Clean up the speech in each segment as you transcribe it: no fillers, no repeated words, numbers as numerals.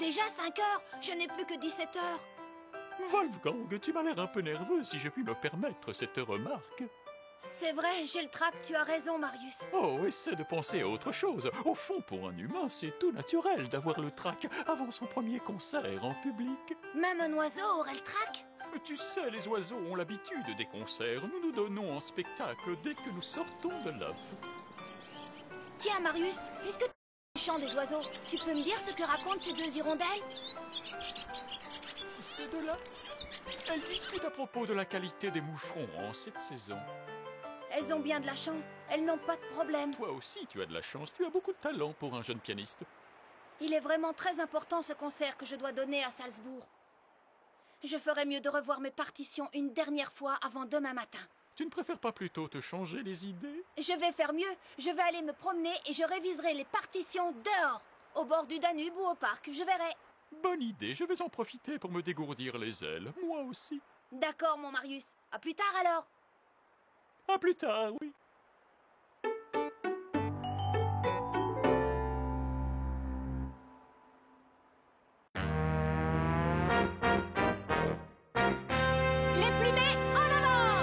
Déjà 5 heures. Je n'ai plus que 17 heures. Wolfgang, tu m'as l'air un peu nerveux, si je puis me permettre cette remarque. C'est vrai, j'ai le trac, tu as raison, Marius. Oh, essaie de penser à autre chose. Au fond, pour un humain, c'est tout naturel d'avoir le trac avant son premier concert en public. Même un oiseau aurait le trac? Tu sais, les oiseaux ont l'habitude des concerts. Nous nous donnons en spectacle dès que nous sortons de l'œuf. Tiens, Marius, puisque tu es le chant des oiseaux, tu peux me dire ce que racontent ces deux hirondelles? Ces deux-là, elles discutent à propos de la qualité des moucherons en cette saison. Elles ont bien de la chance, elles n'ont pas de problème. Toi aussi, tu as de la chance. Tu as beaucoup de talent pour un jeune pianiste. Il est vraiment très important ce concert que je dois donner à Salzbourg. Je ferais mieux de revoir mes partitions une dernière fois avant demain matin. Tu ne préfères pas plutôt te changer les idées? Je vais faire mieux. Je vais aller me promener et je réviserai les partitions dehors, au bord du Danube ou au parc. Je verrai. Bonne idée, je vais en profiter pour me dégourdir les ailes, moi aussi. D'accord, mon Marius. À plus tard alors. À plus tard, oui. Les plumets en avant!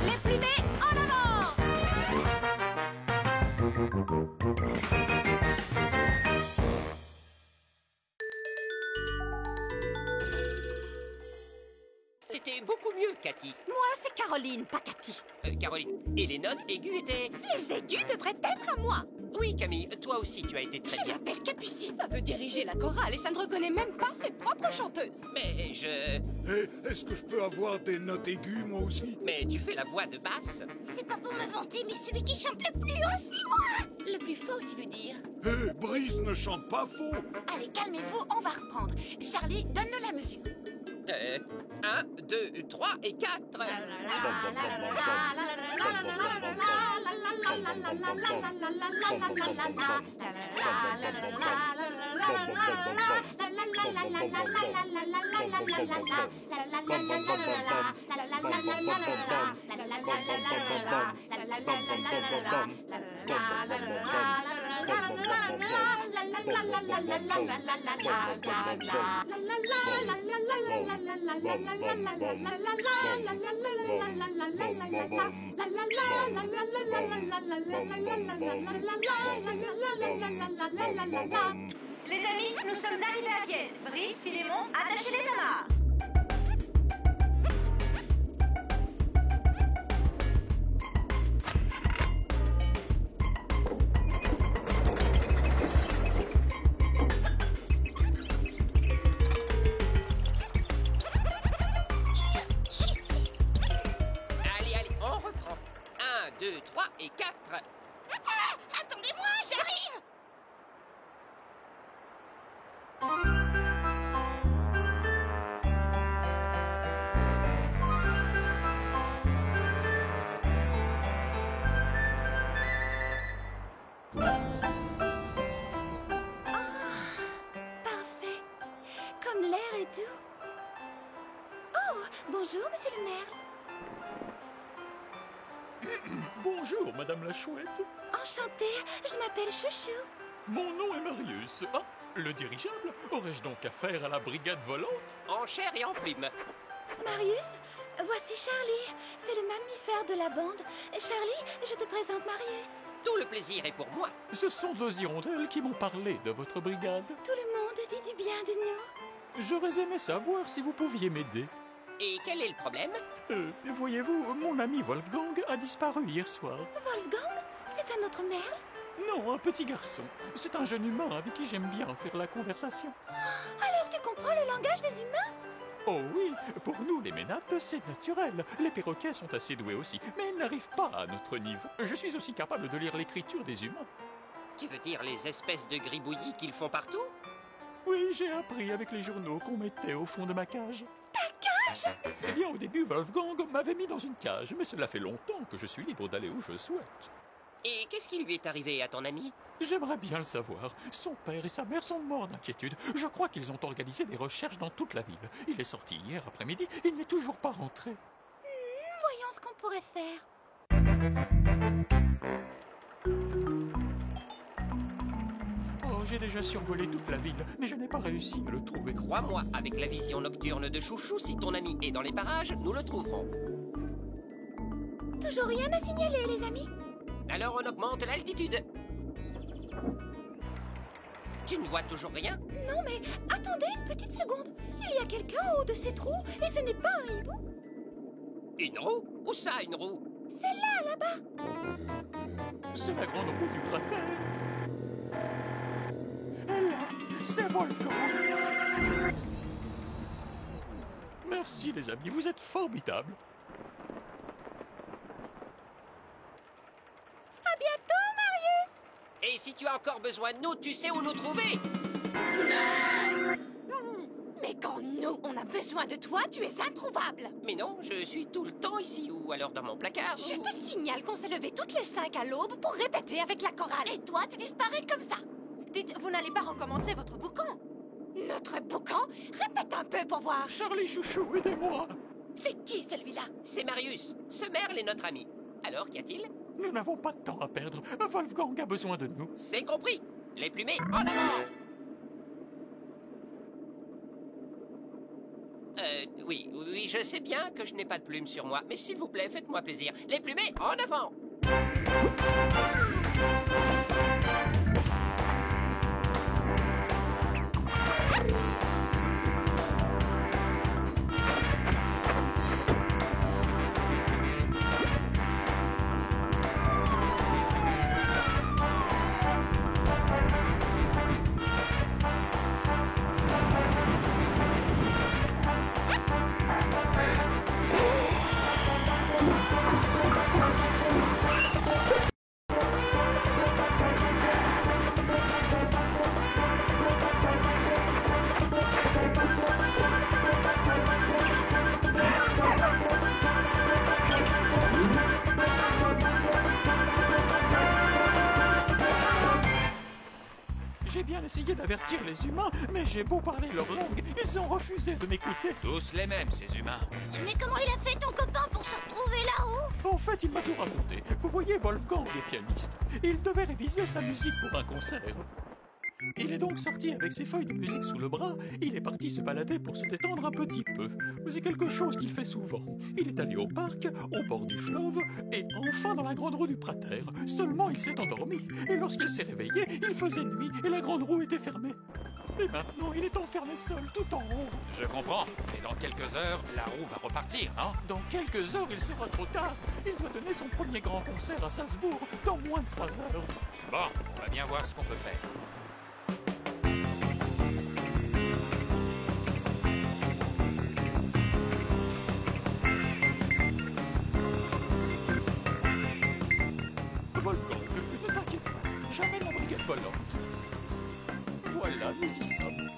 Les plumets en avant! C'était beaucoup mieux, Cathy. Moi, c'est Caroline, pas Cathy. Caroline. Et les notes aiguës étaient... Les aigus devraient être à moi. Oui, Camille, toi aussi, tu as été très Je bien. m'appelle Capucine. Ça veut diriger la chorale et ça ne reconnaît même pas ses propres chanteuses. Mais Est-ce que je peux avoir des notes aiguës, moi aussi? Mais tu fais la voix de basse. C'est pas pour me vanter, mais celui qui chante le plus haut, c'est moi! Le plus faux, tu veux dire? Brice ne chante pas faux. Allez, calmez-vous, on va reprendre. Charlie, donne-nous la mesure. 1, 2, 3 et 4. Les amis, nous sommes arrivés à Vienne. Brice, Philémon, attachez les amarres. Allez, on reprend. 1, 2, 3 et 4. Attendez-moi, j'arrive! Parfait. Comme l'air est doux. Oh, bonjour, monsieur le maire. Bonjour, Madame la Chouette. Enchantée, je m'appelle Chouchou. Mon nom est Marius. Ah, le dirigeable? Aurais-je donc affaire à la brigade volante? En chair et en plume. Marius, voici Charlie. C'est le mammifère de la bande. Charlie, je te présente Marius. Tout le plaisir est pour moi. Ce sont deux hirondelles qui m'ont parlé de votre brigade. Tout le monde dit du bien de nous. J'aurais aimé savoir si vous pouviez m'aider. Et quel est le problème? Voyez-vous, mon ami Wolfgang a disparu hier soir. Wolfgang, c'est un autre merle? Non, un petit garçon. C'est un jeune humain avec qui j'aime bien faire la conversation. Alors tu comprends le langage des humains? Oh oui, pour nous les ménates, c'est naturel. Les perroquets sont assez doués aussi, mais ils n'arrivent pas à notre niveau. Je suis aussi capable de lire l'écriture des humains. Tu veux dire les espèces de gribouillis qu'ils font partout? Oui, j'ai appris avec les journaux qu'on mettait au fond de ma cage. Ta cage? cherche? Eh bien, au début, Wolfgang m'avait mis dans une cage, mais cela fait longtemps que je suis libre d'aller où je souhaite. Et qu'est-ce qui lui est arrivé à ton ami? J'aimerais bien le savoir. Son père et sa mère sont morts d'inquiétude. Je crois qu'ils ont organisé des recherches dans toute la ville. Il est sorti hier après-midi, il n'est toujours pas rentré. Voyons ce qu'on pourrait faire. Oh, j'ai déjà survolé toute la ville, mais je n'ai pas réussi à le trouver. Crois-moi, avec la vision nocturne de Chouchou, si ton ami est dans les parages, nous le trouverons. Toujours rien à signaler, les amis. Alors on augmente l'altitude. Tu ne vois toujours rien? Non, mais attendez une petite seconde. Il y a quelqu'un au haut de ces trous, et ce n'est pas un hibou. Une roue? Où ça, une roue? C'est là, là-bas. C'est la grande roue du printemps. Et là, c'est Wolfgang. Merci les amis, vous êtes formidables. À bientôt, Marius. Et si tu as encore besoin de nous, tu sais où nous trouver? Mais quand nous, on a besoin de toi, tu es introuvable. Mais non, je suis tout le temps ici, ou alors dans mon placard. Je te signale qu'on s'est levé toutes les 5 à l'aube pour répéter avec la chorale. Et toi, tu disparais comme ça. Dites, vous n'allez pas recommencer votre boucan? Notre boucan? Répète un peu pour voir. Charlie Chouchou, aidez-moi. C'est qui, celui-là? C'est Marius. Ce merle est notre ami. Alors, qu'y a-t-il? Nous n'avons pas de temps à perdre. Wolfgang a besoin de nous. C'est compris. Les plumées, en avant! Oui, je sais bien que je n'ai pas de plumes sur moi, mais s'il vous plaît, faites-moi plaisir. Les plumées, en avant! J'ai bien essayé d'avertir les humains, mais j'ai beau parler leur langue, ils ont refusé de m'écouter. Tous les mêmes, ces humains. Mais comment il a fait ton copain pour se retrouver là-haut? En fait, il m'a tout raconté. Vous voyez, Wolfgang est pianiste. Il devait réviser sa musique pour un concert. Il est donc sorti avec ses feuilles de musique sous le bras. Il est parti se balader pour se détendre un petit peu. C'est quelque chose qu'il fait souvent. Il est allé au parc, au bord du fleuve, et enfin dans la grande roue du Prater. Seulement, il s'est endormi. Et lorsqu'il s'est réveillé, il faisait nuit et la grande roue était fermée. Et maintenant, il est enfermé seul, tout en haut. Je comprends. Mais dans quelques heures, la roue va repartir, non? Dans quelques heures, il sera trop tard. Il doit donner son premier grand concert à Salzbourg dans moins de 3 heures. Bon, on va bien voir ce qu'on peut faire. Wolfgang, ne t'inquiète pas, j'amène la brigade volante. Voilà, nous y sommes.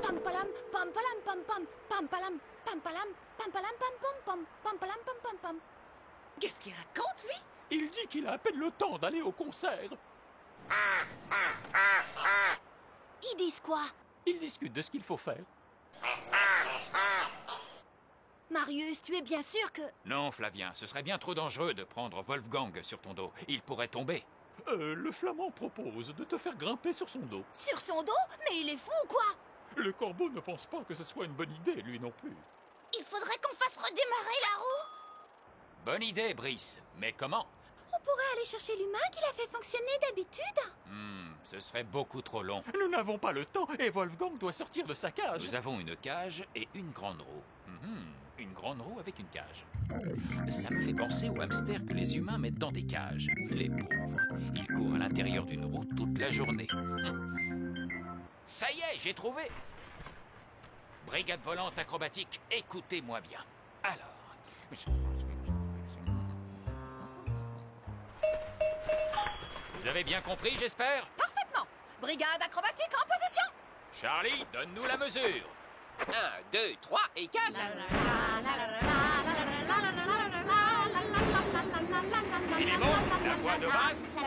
Pam palam, pam palam, pam pam, pam palam, pam palam, pam palam, pam pam pam, pam palam, pam pam pam. Qu'est-ce qu'il raconte, lui? Il dit qu'il a à peine le temps d'aller au concert. Ils disent quoi? Ils discutent de ce qu'il faut faire. Marius, tu es bien sûr que... Non, Flavien, ce serait bien trop dangereux de prendre Wolfgang sur ton dos. Il pourrait tomber. Le flamand propose de te faire grimper sur son dos. Sur son dos? Mais il est fou, quoi! Le corbeau ne pense pas que ce soit une bonne idée, lui non plus. Il faudrait qu'on fasse redémarrer la roue. Bonne idée, Brice. Mais comment? On pourrait aller chercher l'humain qui la fait fonctionner d'habitude. Ce serait beaucoup trop long. Nous n'avons pas le temps et Wolfgang doit sortir de sa cage. Nous avons une cage et une grande roue. Une grande roue avec une cage. Ça me fait penser aux hamsters que les humains mettent dans des cages. Les pauvres. Ils courent à l'intérieur d'une roue toute la journée. Ça y est, j'ai trouvé. Brigade volante acrobatique, écoutez-moi bien. Alors... Vous avez bien compris, j'espère? Parfaitement. Brigade acrobatique en position. Charlie, donne-nous la mesure. 1, 2, 3 et 4. Philémon, la voix de basse.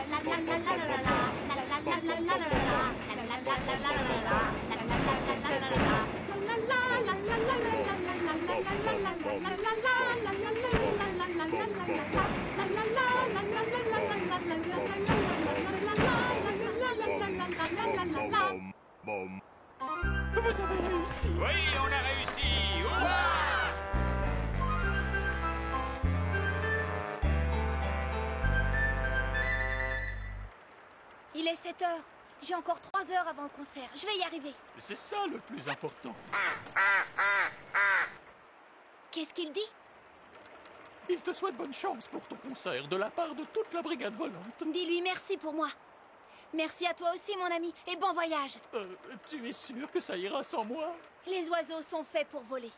Vous avez réussi. Oui, on a réussi. Hurrah! Il est 7 heures. J'ai encore 3 heures avant le concert. Je vais y arriver. C'est ça le plus important. Qu'est-ce qu'il dit? Il te souhaite bonne chance pour ton concert de la part de toute la brigade volante. Dis-lui merci pour moi. Merci à toi aussi, mon ami, et bon voyage. Tu es sûr que ça ira sans moi? Les oiseaux sont faits pour voler.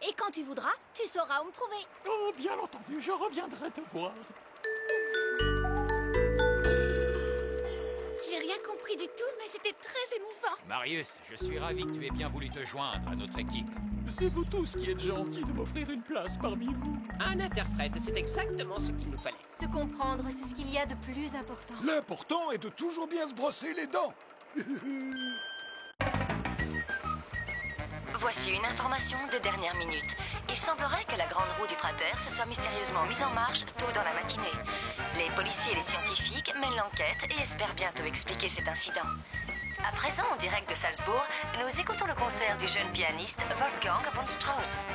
Et quand tu voudras, tu sauras où me trouver. Oh, bien entendu, je reviendrai te voir. J'ai rien compris du tout, mais c'était très émouvant. Marius, je suis ravi que tu aies bien voulu te joindre à notre équipe. C'est vous tous qui êtes gentils de m'offrir une place parmi vous. Un interprète, c'est exactement ce qu'il nous fallait. Se comprendre, c'est ce qu'il y a de plus important. L'important est de toujours bien se brosser les dents. Voici une information de dernière minute. Il semblerait que la grande roue du Prater se soit mystérieusement mise en marche tôt dans la matinée. Les policiers et les scientifiques mènent l'enquête et espèrent bientôt expliquer cet incident. À présent, en direct de Salzbourg, nous écoutons le concert du jeune pianiste Wolfgang von Strauss.